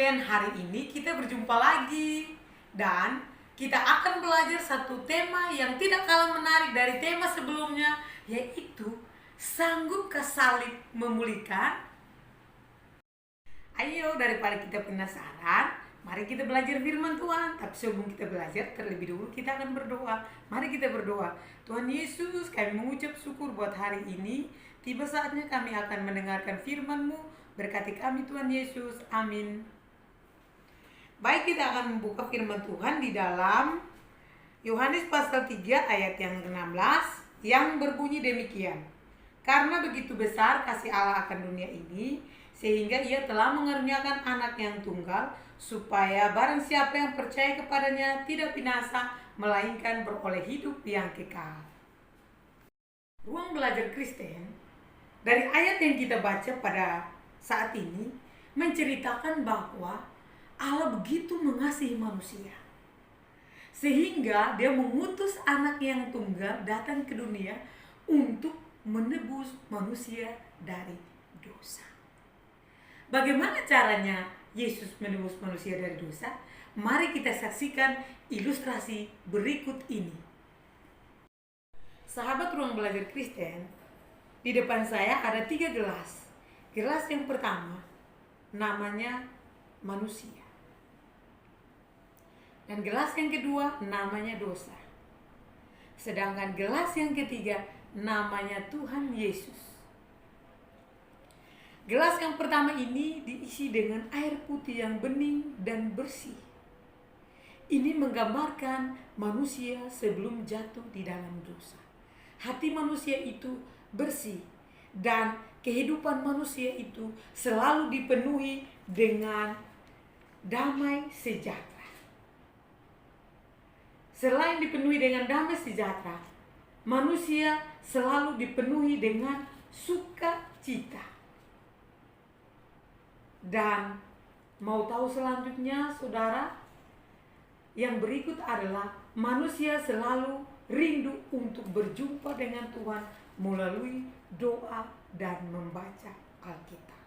sekalian, hari ini kita berjumpa lagi dan kita akan belajar satu tema yang tidak kalah menarik dari tema sebelumnya, yaitu sanggupkah salib memulihkan? Ayo, daripada kita penasaran, mari kita belajar firman Tuhan. Tapi sebelum kita belajar, terlebih dulu kita akan berdoa. Mari kita berdoa. Tuhan Yesus, kami mengucap syukur buat hari ini. Tiba saatnya kami akan mendengarkan firman-Mu. Berkati kami Tuhan Yesus. Amin. Baik, kita akan membuka firman Tuhan di dalam Yohanes pasal 3 ayat yang ke-16 yang berbunyi demikian. Karena begitu besar kasih Allah akan dunia ini, sehingga Ia telah mengaruniakan anak yang tunggal, supaya barang siapa yang percaya kepadanya tidak binasa, melainkan beroleh hidup yang kekal. Ruang belajar Kristen dari ayat yang kita baca pada saat ini menceritakan bahwa Allah begitu mengasihi manusia, sehingga Dia mengutus anak yang tunggal datang ke dunia untuk menebus manusia dari dosa. Bagaimana caranya Yesus menebus manusia dari dosa? Mari kita saksikan ilustrasi berikut ini. Sahabat ruang belajar Kristen, di depan saya ada 3 gelas. Gelas yang pertama namanya manusia. Dan gelas yang kedua namanya dosa. Sedangkan gelas yang ketiga namanya Tuhan Yesus. Gelas yang pertama ini diisi dengan air putih yang bening dan bersih. Ini menggambarkan manusia sebelum jatuh di dalam dosa. Hati manusia itu bersih dan kehidupan manusia itu selalu dipenuhi dengan damai sejahtera. Selain dipenuhi dengan damai sejahtera, manusia selalu dipenuhi dengan sukacita. Dan mau tahu selanjutnya, saudara? Yang berikut adalah manusia selalu rindu untuk berjumpa dengan Tuhan melalui doa dan membaca Alkitab.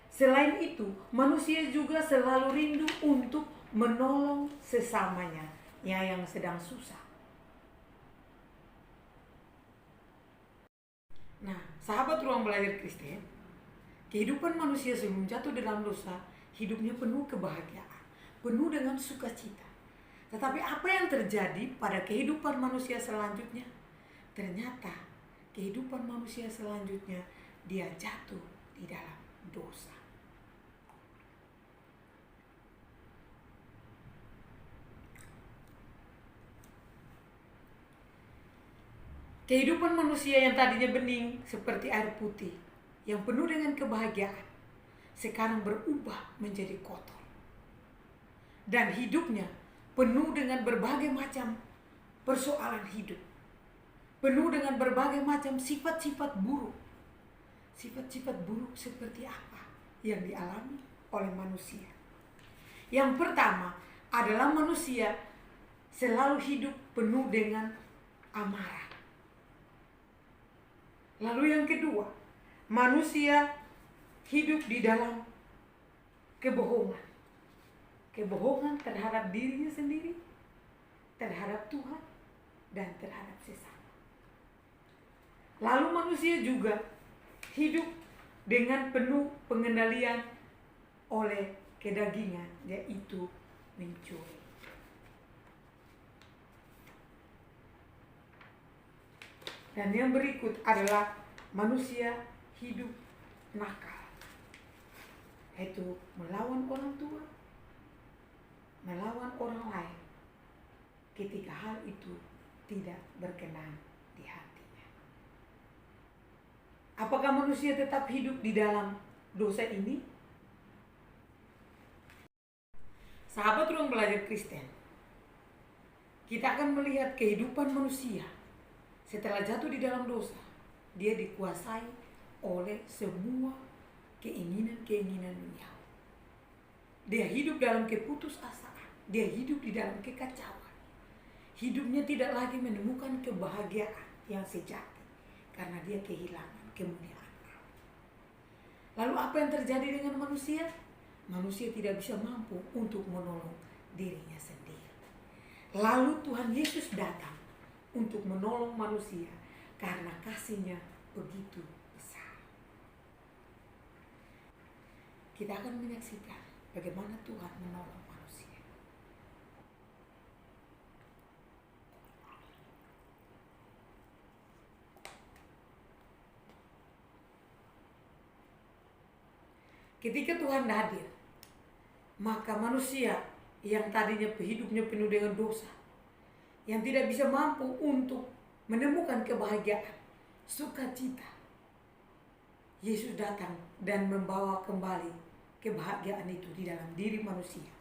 Selain itu, manusia juga selalu rindu untuk menolong sesamanya yang sedang susah. Nah, sahabat ruang belajar Kristen, kehidupan manusia sebelum jatuh dalam dosa, hidupnya penuh kebahagiaan, penuh dengan sukacita. Tetapi apa yang terjadi pada kehidupan manusia selanjutnya? Ternyata kehidupan manusia selanjutnya dia jatuh di dalam dosa. Kehidupan manusia yang tadinya bening seperti air putih, yang penuh dengan kebahagiaan, sekarang berubah menjadi kotor. Dan hidupnya penuh dengan berbagai macam persoalan hidup. Penuh dengan berbagai macam sifat-sifat buruk. Sifat-sifat buruk seperti apa yang dialami oleh manusia? Yang pertama adalah manusia selalu hidup penuh dengan amarah. Lalu yang kedua, manusia hidup di dalam kebohongan. Kebohongan terhadap dirinya sendiri, terhadap Tuhan, dan terhadap sesama. Lalu manusia juga hidup dengan penuh pengendalian oleh kedagingan, yaitu mencuri. Dan yang berikut adalah manusia hidup nakal, yaitu melawan orang tua, melawan orang lain ketika hal itu tidak berkenan di hatinya. Apakah manusia tetap hidup di dalam dosa ini? Sahabat ruang belajar Kristen, kita akan melihat kehidupan manusia setelah jatuh di dalam dosa. Dia dikuasai oleh semua keinginan-keinginan dunia. Dia hidup dalam keputusasaan. Dia hidup di dalam kekacauan. Hidupnya tidak lagi menemukan kebahagiaan yang sejati karena dia kehilangan kemuliaan. Lalu apa yang terjadi dengan manusia? manusia tidak bisa mampu untuk menolong dirinya sendiri. Lalu Tuhan Yesus datang untuk menolong manusia karena kasih-Nya begitu besar. Kita akan menyaksikan bagaimana Tuhan menolong manusia. Ketika Tuhan hadir, maka manusia yang tadinya hidupnya penuh dengan dosa, yang tidak bisa mampu untuk menemukan kebahagiaan, sukacita, Yesus datang dan membawa kembali kebahagiaan itu di dalam diri manusia.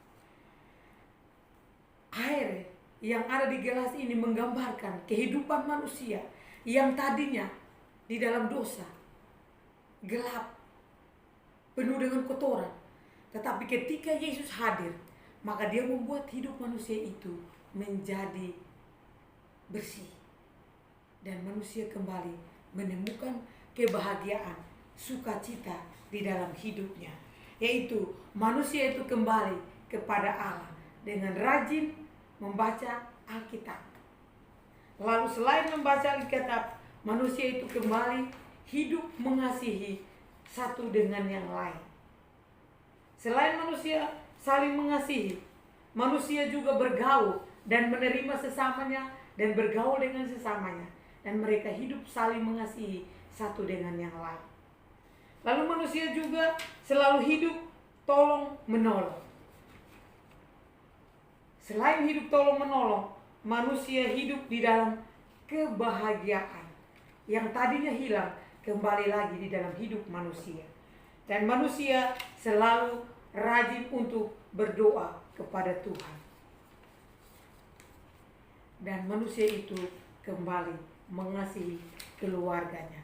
Air yang ada di gelas ini menggambarkan kehidupan manusia yang tadinya di dalam dosa, gelap, penuh dengan kotoran. Tetapi ketika Yesus hadir, maka Dia membuat hidup manusia itu menjadi bersih. Dan manusia kembali menemukan kebahagiaan, sukacita di dalam hidupnya. Yaitu manusia itu kembali kepada Allah dengan rajin membaca Alkitab. Lalu selain membaca Alkitab, manusia itu kembali hidup mengasihi satu dengan yang lain. Selain manusia saling mengasihi, manusia juga bergaul dan menerima sesamanya dan bergaul dengan sesamanya. Dan mereka hidup saling mengasihi satu dengan yang lain. Lalu manusia juga selalu hidup tolong menolong. Selain hidup tolong menolong, manusia hidup di dalam kebahagiaan yang tadinya hilang kembali lagi di dalam hidup manusia. Dan manusia selalu rajin untuk berdoa kepada Tuhan. Dan manusia itu kembali mengasihi keluarganya.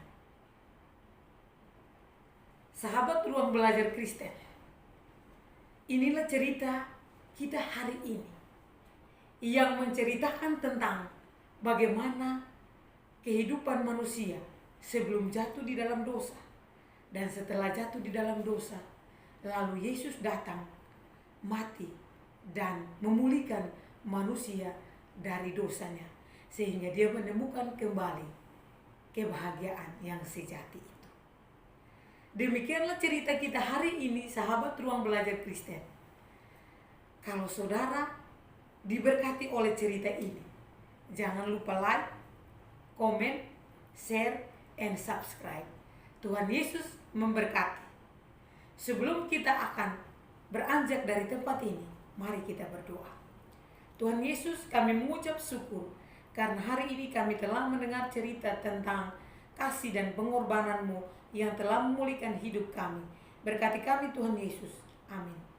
Sahabat Ruang Belajar Kristen, inilah cerita kita hari ini yang menceritakan tentang bagaimana kehidupan manusia sebelum jatuh di dalam dosa dan setelah jatuh di dalam dosa, lalu Yesus datang, mati dan memulihkan manusia dari dosanya sehingga dia menemukan kembali kebahagiaan yang sejati itu. Demikianlah cerita kita hari ini, sahabat Ruang Belajar Kristen. Kalau saudara diberkati oleh cerita ini, jangan lupa like, komen, share, and subscribe. Tuhan Yesus memberkati. Sebelum kita akan beranjak dari tempat ini, mari kita berdoa. Tuhan Yesus, kami mengucap syukur karena hari ini kami telah mendengar cerita tentang kasih dan pengorbanan-Mu yang telah memulihkan hidup kami. Berkati kami Tuhan Yesus. Amin.